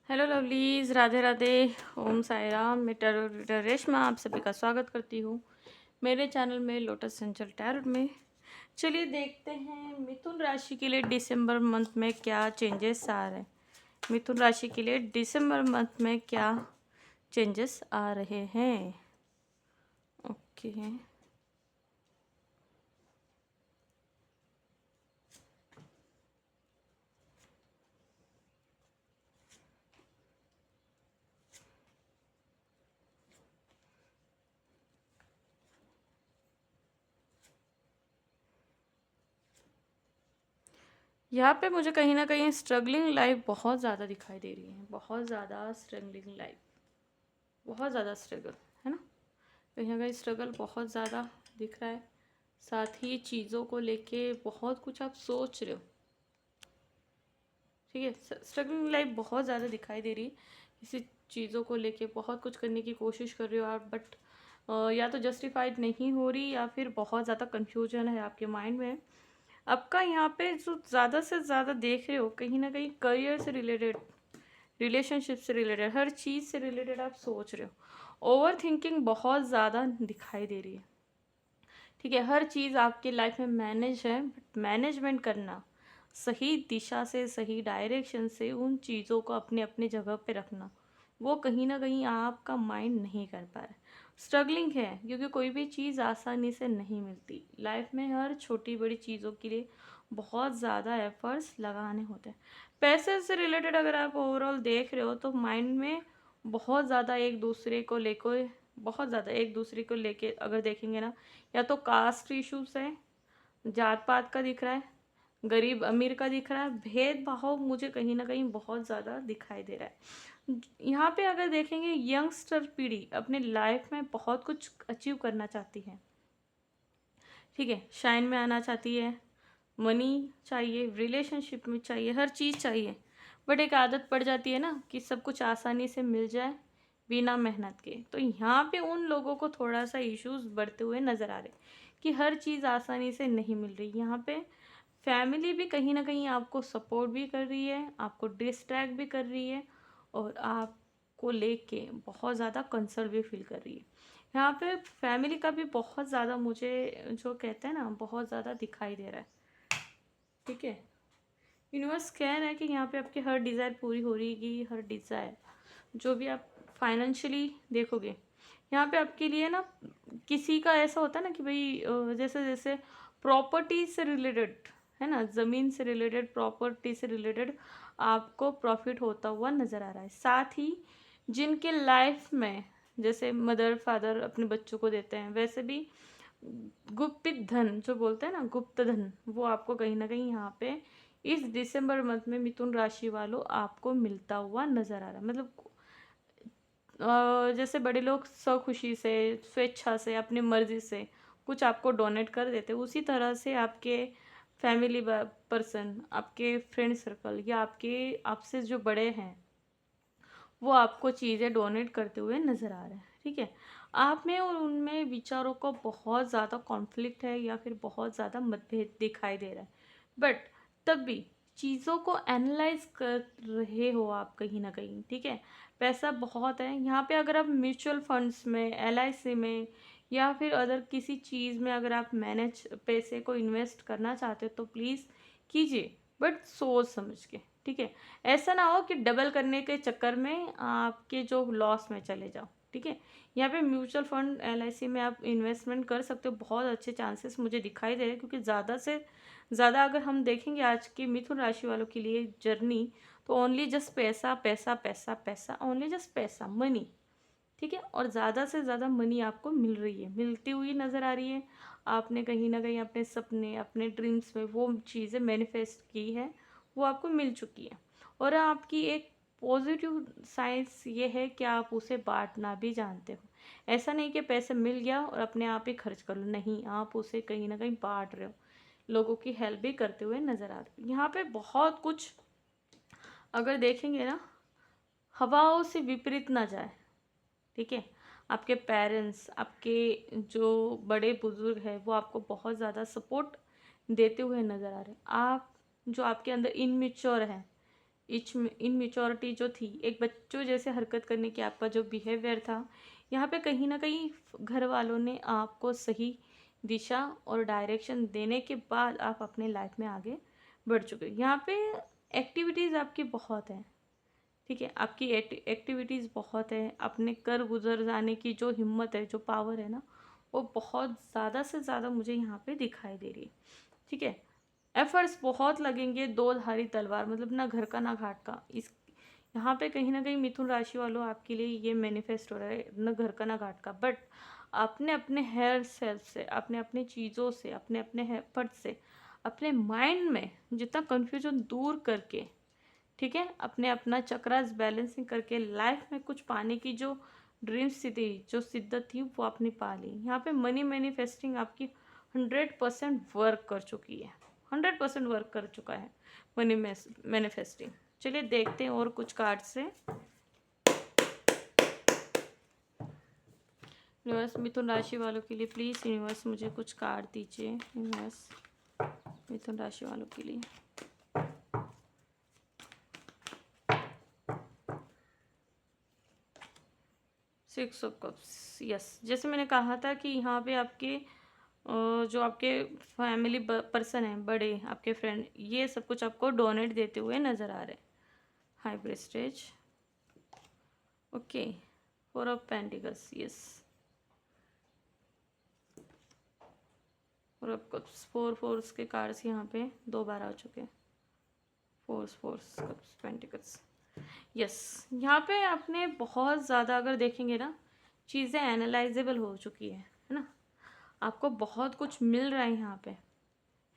Hello lovelies, Radhe Radhe. Om Sai Ram. मैं tarot reader Reshma आप सभी का स्वागत करती हूँ मेरे चैनल में लोटस सेंचुअल टैरो में। चलिए देखते हैं मिथुन राशि के लिए दिसंबर मंथ में क्या चेंजेस आ रहे हैं। मिथुन राशि के लिए दिसंबर मंथ में क्या चेंजेस आ रहे हैं। ओके, यहाँ पे मुझे कहीं ना कहीं स्ट्रगलिंग लाइफ बहुत ज़्यादा दिखाई दे रही है। बहुत ज़्यादा स्ट्रगलिंग लाइफ, बहुत ज़्यादा स्ट्रगल है ना। कहीं ना कहीं स्ट्रगल बहुत ज़्यादा दिख रहा है। साथ ही चीज़ों को लेके बहुत कुछ आप सोच रहे हो। ठीक है, स्ट्रगलिंग लाइफ बहुत ज़्यादा दिखाई दे रही है। किसी चीज़ों को लेके बहुत कुछ करने की कोशिश कर रहे हो आप, बट या तो जस्टिफाइड नहीं हो रही या फिर बहुत ज़्यादा कन्फ्यूजन है आपके माइंड में। आपका यहाँ पे जो ज़्यादा से ज़्यादा देख रहे हो, कहीं ना कहीं करियर से रिलेटेड, रिलेशनशिप से रिलेटेड, हर चीज़ से रिलेटेड आप सोच रहे हो। ओवर थिंकिंग बहुत ज़्यादा दिखाई दे रही है। ठीक है, हर चीज़ आपकी लाइफ में मैनेज है, बट मैनेजमेंट करना, सही दिशा से, सही डायरेक्शन से उन चीज़ों को अपने अपने जगह पे रखना, वो कहीं ना कहीं आपका माइंड नहीं कर पा रहा है। स्ट्रगलिंग है क्योंकि कोई भी चीज़ आसानी से नहीं मिलती। लाइफ में हर छोटी बड़ी चीज़ों के लिए बहुत ज़्यादा एफर्ट्स लगाने होते हैं। पैसे से रिलेटेड अगर आप ओवरऑल देख रहे हो तो माइंड में बहुत ज़्यादा एक दूसरे को लेकर, बहुत ज़्यादा एक दूसरे को लेके अगर देखेंगे ना, या तो कास्ट इश्यूज है, जात पात का दिख रहा है, गरीब अमीर का दिख रहा है, भेदभाव मुझे कहीं ना कहीं बहुत ज़्यादा दिखाई दे रहा है। यहाँ पे अगर देखेंगे यंगस्टर पीढ़ी अपने लाइफ में बहुत कुछ अचीव करना चाहती है। ठीक है, शाइन में आना चाहती है, मनी चाहिए, रिलेशनशिप में चाहिए, हर चीज़ चाहिए। बट एक आदत पड़ जाती है ना कि सब कुछ आसानी से मिल जाए बिना मेहनत के। तो यहाँ पे उन लोगों को थोड़ा सा इश्यूज बढ़ते हुए नज़र आ रहे कि हर चीज़ आसानी से नहीं मिल रही। यहाँ पे फैमिली भी कहीं ना कहीं आपको सपोर्ट भी कर रही है, आपको डिस्ट्रैक्ट भी कर रही है, और आपको लेके बहुत ज़्यादा कंसर्न भी फील कर रही है। यहाँ पे फैमिली का भी बहुत ज़्यादा मुझे, जो कहते हैं ना, बहुत ज़्यादा दिखाई दे रहा है। ठीक है, यूनिवर्स कह रहा है कि यहाँ पे आपकी हर डिज़ायर पूरी हो रही है। हर डिज़ायर जो भी आप फाइनेंशियली देखोगे, यहाँ पे आपके लिए ना, किसी का ऐसा होता है ना कि भाई जैसे जैसे प्रॉपर्टी से रिलेटेड है ना, ज़मीन से रिलेटेड, प्रॉपर्टी से रिलेटेड आपको प्रॉफिट होता हुआ नज़र आ रहा है। साथ ही जिनके लाइफ में जैसे मदर फादर अपने बच्चों को देते हैं, वैसे भी गुप्त धन जो बोलते हैं ना, गुप्त धन, वो आपको कहीं ना कहीं यहाँ पे इस दिसंबर मंथ में मिथुन राशि वालों आपको मिलता हुआ नजर आ रहा है। मतलब जैसे बड़े लोग स्वखुशी से, स्वेच्छा से, अपनी मर्जी से कुछ आपको डोनेट कर देते, उसी तरह से आपके फैमिली पर्सन, आपके फ्रेंड सर्कल, या आपके आपसे जो बड़े हैं, वो आपको चीज़ें डोनेट करते हुए नज़र आ रहे हैं। ठीक है, आप में और उनमें विचारों का बहुत ज़्यादा कॉन्फ्लिक्ट है या फिर बहुत ज़्यादा मतभेद दिखाई दे रहा है। बट तब भी चीज़ों को एनालाइज कर रहे हो आप कहीं ना कहीं। ठीक है, पैसा बहुत है यहाँ पे। अगर आप म्यूचुअल फंड्स में, एलआईसी में, या फिर अदर किसी चीज़ में अगर आप मैनेज पैसे को इन्वेस्ट करना चाहते हो तो प्लीज़ कीजिए, बट सोच समझ के। ठीक है, ऐसा ना हो कि डबल करने के चक्कर में आपके जो लॉस में चले जाओ। ठीक है, यहाँ पे म्यूचुअल फंड, एलआईसी में आप इन्वेस्टमेंट कर सकते हो। बहुत अच्छे चांसेस मुझे दिखाई दे रहे हैं, क्योंकि ज़्यादा से ज़्यादा अगर हम देखेंगे आज की मिथुन राशि वालों के लिए जर्नी, तो ओनली जस्ट पैसा पैसा पैसा पैसा, ओनली जस्ट पैसा, मनी। ठीक है, और ज़्यादा से ज़्यादा मनी आपको मिल रही है, मिलती हुई नज़र आ रही है। आपने कहीं ना कहीं अपने सपने, अपने ड्रीम्स में वो चीज़ें मैनिफेस्ट की है, वो आपको मिल चुकी है। और आपकी एक पॉजिटिव साइंस ये है कि आप उसे बांटना भी जानते हो। ऐसा नहीं कि पैसे मिल गया और अपने आप ही खर्च कर लो, नहीं, आप उसे कहीं ना कहीं बांट रहे हो, लोगों की हेल्प भी करते हुए नज़र आ रहे हो। यहाँ पे बहुत कुछ अगर देखेंगे ना, हवाओं से विपरीत ना जाए। ठीक है, आपके पेरेंट्स, आपके जो बड़े बुजुर्ग हैं, वो आपको बहुत ज़्यादा सपोर्ट देते हुए नज़र आ रहे हैं। आप जो आपके अंदर इनमेच्योर है, इनमेच्योरिटी जो थी, एक बच्चों जैसे हरकत करने की आपका जो बिहेवियर था, यहाँ पे कहीं ना कहीं घर वालों ने आपको सही दिशा और डायरेक्शन देने के बाद आप अपने लाइफ में आगे बढ़ चुके हो। यहाँ पे एक्टिविटीज़ आपकी बहुत हैं, ठीक है, आपकी एक्टिविटीज़ बहुत है, अपने कर गुजर जाने की जो हिम्मत है, जो पावर है ना, वो बहुत ज़्यादा से ज़्यादा मुझे यहाँ पे दिखाई दे रही है, ठीक है। एफर्ट्स बहुत लगेंगे, दो धारी तलवार, मतलब ना घर का ना घाट का। इस यहाँ पे कहीं ना कहीं मिथुन राशि वालों आपके लिए ये मैनिफेस्ट हो रहा है, न घर का ना घाट का, बट अपने अपने हेयर सेल्फ से, अपने अपने चीज़ों से, अपने अपने एफर्ट से, अपने माइंड में जितना कन्फ्यूजन दूर करके, ठीक है, अपने अपना चक्रास बैलेंसिंग करके लाइफ में कुछ पाने की जो ड्रीम्स थी, जो शिद्दत थी, वो आपने पा ली। यहाँ पे मनी मैनिफेस्टिंग आपकी 100% वर्क कर चुकी है, 100% वर्क कर चुका है मनी मैनिफेस्टिंग। चलिए देखते हैं और कुछ कार्ड से। यूनिवर्स मिथुन राशि वालों के लिए प्लीज़ यूनिवर्स मुझे कुछ कार्ड दीजिए, यूनिवर्स मिथुन राशि वालों के लिए। सिक्स ऑफ कप्स, यस, जैसे मैंने कहा था कि यहाँ पे आपके जो आपके फैमिली पर्सन हैं, बड़े आपके फ्रेंड, ये सब कुछ आपको डोनेट देते हुए नज़र आ रहे हैं। High prestige, okay, four of pentacles, yes, four of cups, force के कार्ड्स यहाँ पे 2 बार आ चुके हैं। फोर्स कप्स पेंटिकल्स, यस, यहाँ पे आपने बहुत ज़्यादा अगर देखेंगे ना, चीज़ें एनालाइजेबल हो चुकी है ना, आपको बहुत कुछ मिल रहा है यहाँ पे, है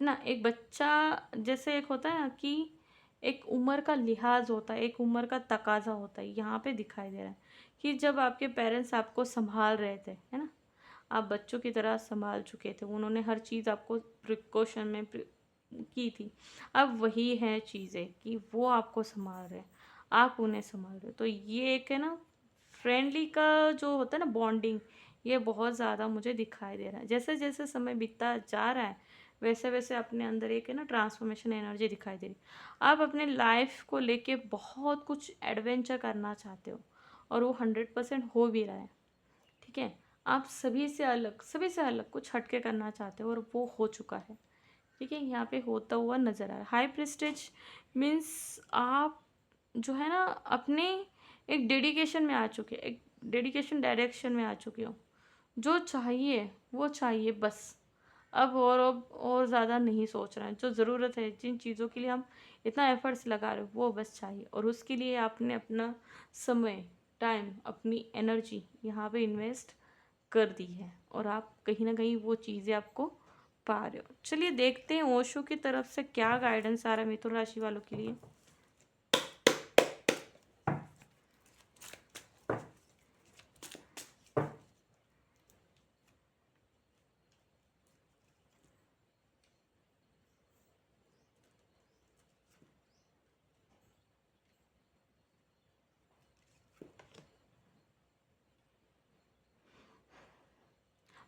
ना। एक बच्चा जैसे एक होता है ना कि एक उम्र का लिहाज होता है, एक उम्र का तकाजा होता है, यहाँ पे दिखाई दे रहा है कि जब आपके पेरेंट्स आपको संभाल रहे थे, है ना, आप बच्चों की तरह संभाल चुके थे, उन्होंने हर चीज़ आपको प्रिकॉशन में की थी। अब वही है चीज़ें कि वो आपको संभाल रहे हैं, आप उन्हें संभाल रहे हो, तो ये एक है ना फ्रेंडली का जो होता है ना बॉन्डिंग, ये बहुत ज़्यादा मुझे दिखाई दे रहा है। जैसे जैसे समय बीतता जा रहा है, वैसे वैसे अपने अंदर एक है ना ट्रांसफॉर्मेशन एनर्जी दिखाई दे रही। आप अपने लाइफ को लेके बहुत कुछ एडवेंचर करना चाहते हो, और वो 100% हो भी रहा है, ठीक है। आप सभी से अलग कुछ हटके करना चाहते हो, और वो हो चुका है, ठीक है, यहाँ पे होता हुआ नज़र आ रहा है। हाई प्रेस्टेज मीन्स आप जो है ना अपने एक डेडिकेशन में आ चुके, एक डेडिकेशन डायरेक्शन में आ चुके हो, जो चाहिए वो चाहिए बस। अब और ज़्यादा नहीं सोच रहे हैं, जो ज़रूरत है, जिन चीज़ों के लिए हम इतना एफर्ट्स लगा रहे हो, वो बस चाहिए, और उसके लिए आपने अपना समय, टाइम, अपनी एनर्जी यहाँ पे इन्वेस्ट कर दी है, और आप कहीं ना कहीं वो चीज़ें आपको पा रहे हो। चलिए देखते हैं ओशो की तरफ से क्या गाइडेंस आ रहा है मिथुन राशि वालों के लिए।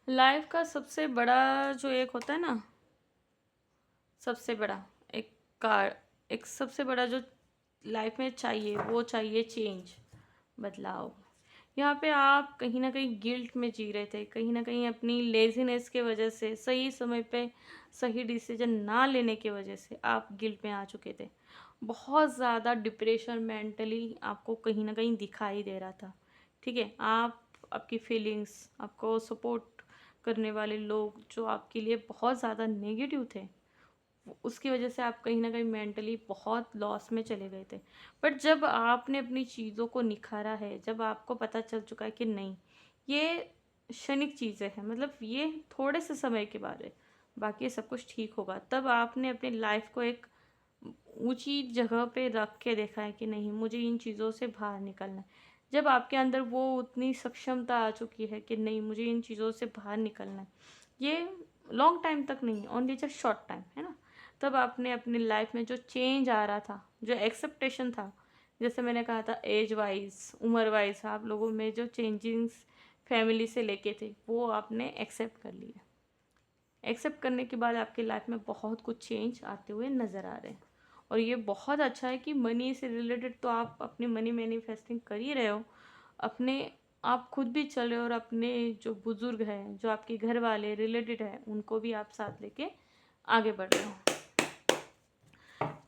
लाइफ का सबसे बड़ा जो एक होता है ना, सबसे बड़ा एक कार एक सबसे बड़ा जो लाइफ में चाहिए, वो चाहिए चेंज, बदलाव। यहाँ पे आप कहीं ना कहीं गिल्ट में जी रहे थे, कहीं ना कहीं अपनी लेजीनेस के वजह से, सही समय पे सही डिसीजन ना लेने की वजह से आप गिल्ट में आ चुके थे। बहुत ज़्यादा डिप्रेशन मेंटली आपको कहीं ना कहीं दिखाई दे रहा था, ठीक है। आप आपकी फीलिंग्स, आपको सपोर्ट करने वाले लोग जो आपके लिए बहुत ज़्यादा नेगेटिव थे, उसकी वजह से आप कहीं ना कहीं मेंटली बहुत लॉस में चले गए थे। बट जब आपने अपनी चीज़ों को निखारा है, जब आपको पता चल चुका है कि नहीं, ये क्षणिक चीज़ें हैं, मतलब ये थोड़े से समय के बाद है, बाकी सब कुछ ठीक होगा, तब आपने अपनी लाइफ को एक ऊंची जगह पे रख के देखा है कि नहीं, मुझे इन चीज़ों से बाहर निकलना है। जब आपके अंदर वो उतनी सक्षमता आ चुकी है कि नहीं, मुझे इन चीज़ों से बाहर निकलना है, ये लॉन्ग टाइम तक नहीं, ओनली जस्ट शॉर्ट टाइम, है ना, तब आपने अपनी लाइफ में जो चेंज आ रहा था, जो एक्सेप्टेशन था, जैसे मैंने कहा था एज वाइज, उम्र वाइज आप लोगों में जो चेंजिंग्स फैमिली से लेके थे, वो आपने एक्सेप्ट कर लिया। एक्सेप्ट करने के बाद आपकी लाइफ में बहुत कुछ चेंज आते हुए नज़र आ रहे हैं, और ये बहुत अच्छा है कि मनी से रिलेटेड तो आप अपनी मनी मैनिफेस्टिंग कर ही रहे हो, अपने आप खुद भी चल रहे हो और अपने जो बुजुर्ग हैं, जो आपके घर वाले रिलेटेड हैं, उनको भी आप साथ लेके आगे बढ़ रहे हो।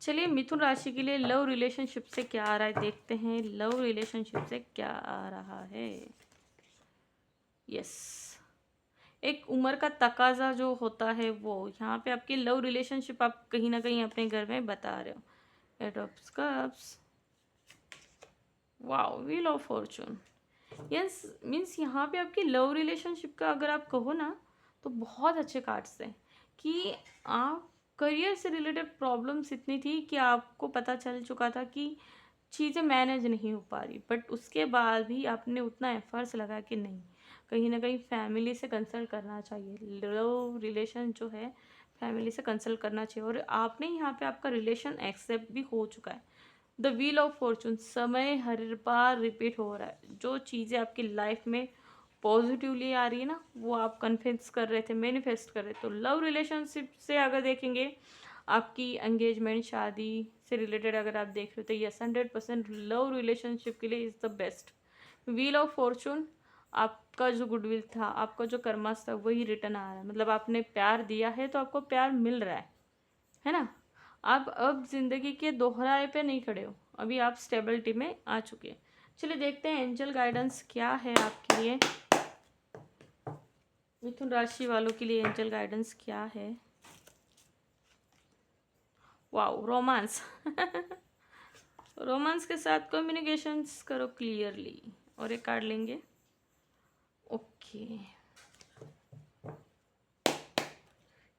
चलिए मिथुन राशि के लिए लव रिलेशनशिप से क्या आ रहा है देखते हैं। लव रिलेशनशिप से क्या आ रहा है। यस, एक उम्र का तकाजा जो होता है वो यहाँ पे आपकी लव रिलेशनशिप आप कहीं ना कहीं अपने घर में बता रहे हो। Eight of cups, wow, wheel of fortune. Yes, means यहाँ पे आपकी लव रिलेशनशिप का अगर आप कहो ना तो बहुत अच्छे कार्ड्स हैं कि आप करियर से रिलेटेड प्रॉब्लम्स इतनी थी कि आपको पता चल चुका था कि चीज़ें मैनेज नहीं हो पा रही, बट उसके बाद भी आपने उतना एफर्ट्स लगा कि नहीं, कहीं ना कहीं फैमिली से कंसल्ट करना चाहिए। लव रिलेशन जो है फैमिली से कंसल्ट करना चाहिए और आपने यहाँ पे आपका रिलेशन एक्सेप्ट भी हो चुका है। द व्हील ऑफ फॉर्चून, समय हर बार रिपीट हो रहा है। जो चीज़ें आपकी लाइफ में पॉजिटिवली आ रही है ना वो आप कन्फेस कर रहे थे, मैनिफेस्ट कर रहे थे। तो लव रिलेशनशिप से अगर देखेंगे आपकी एंगेजमेंट, शादी से रिलेटेड अगर आप देख रहे हो तो यस, 100% लव रिलेशनशिप के लिए is the best. Wheel of Fortune, आपका जो गुडविल था, आपका जो कर्मास था वही रिटर्न आ रहा है। मतलब आपने प्यार दिया है तो आपको प्यार मिल रहा है ना। आप अब जिंदगी के दोहराए पे नहीं खड़े हो, अभी आप स्टेबिलिटी में आ चुके हैं। चलिए देखते हैं एंजल गाइडेंस क्या है आपके लिए, मिथुन राशि वालों के लिए एंजल गाइडेंस क्या है। Wow, romance. रोमांस के साथ कम्युनिकेशंस करो क्लियरली। और एक कार्ड लेंगे। ओके,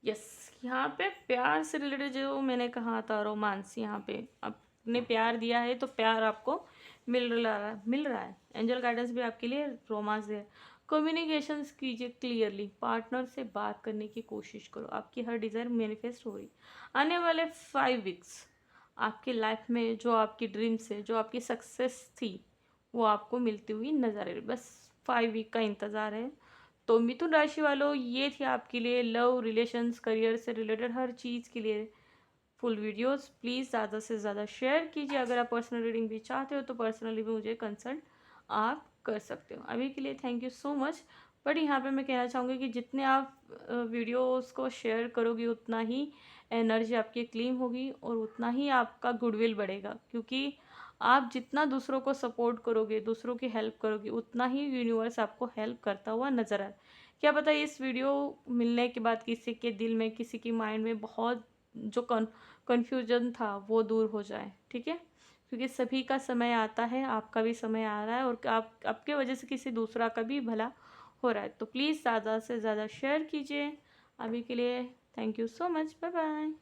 यस, यहाँ पे प्यार से रिलेटेड जो मैंने कहा था रोमांस, यहाँ पे आपने प्यार दिया है तो प्यार आपको मिल रहा है। एंजल गाइडेंस भी आपके लिए रोमांस है। कम्युनिकेशंस कीजिए क्लियरली, पार्टनर से बात करने की कोशिश करो, आपकी हर डिज़ायर मैनिफेस्ट हो रही। आने वाले 5 वीक्स आपकी लाइफ में जो आपकी ड्रीम्स है, जो आपकी सक्सेस थी वो आपको मिलती हुई नजर आ रही। बस 5 वीक का इंतज़ार है। तो मिथुन राशि वालों ये थी आपके लिए लव रिलेशंस करियर से रिलेटेड हर चीज़ के लिए फुल वीडियोस। प्लीज़ ज़्यादा से ज़्यादा शेयर कीजिए। अगर आप पर्सनल रीडिंग भी चाहते हो तो पर्सनली भी मुझे कंसल्ट आप कर सकते हो। अभी के लिए thank you so much. But यहाँ पे मैं कहना चाहूँगी कि जितने आप वीडियोस को शेयर करोगे उतना ही एनर्जी आपकी क्लीन होगी और उतना ही आपका गुडविल बढ़ेगा, क्योंकि आप जितना दूसरों को सपोर्ट करोगे, दूसरों की हेल्प करोगे, उतना ही यूनिवर्स आपको हेल्प करता हुआ नजर आए। क्या पता इस वीडियो मिलने के बाद किसी के दिल में, किसी की माइंड में बहुत जो कन्फ्यूजन था वो दूर हो जाए। ठीक है, क्योंकि सभी का समय आता है, आपका भी समय आ रहा है और आपके वजह से किसी दूसरा का भी भला हो रहा है। तो प्लीज़ ज़्यादा से ज़्यादा शेयर कीजिए। अभी के लिए thank you so much, bye bye.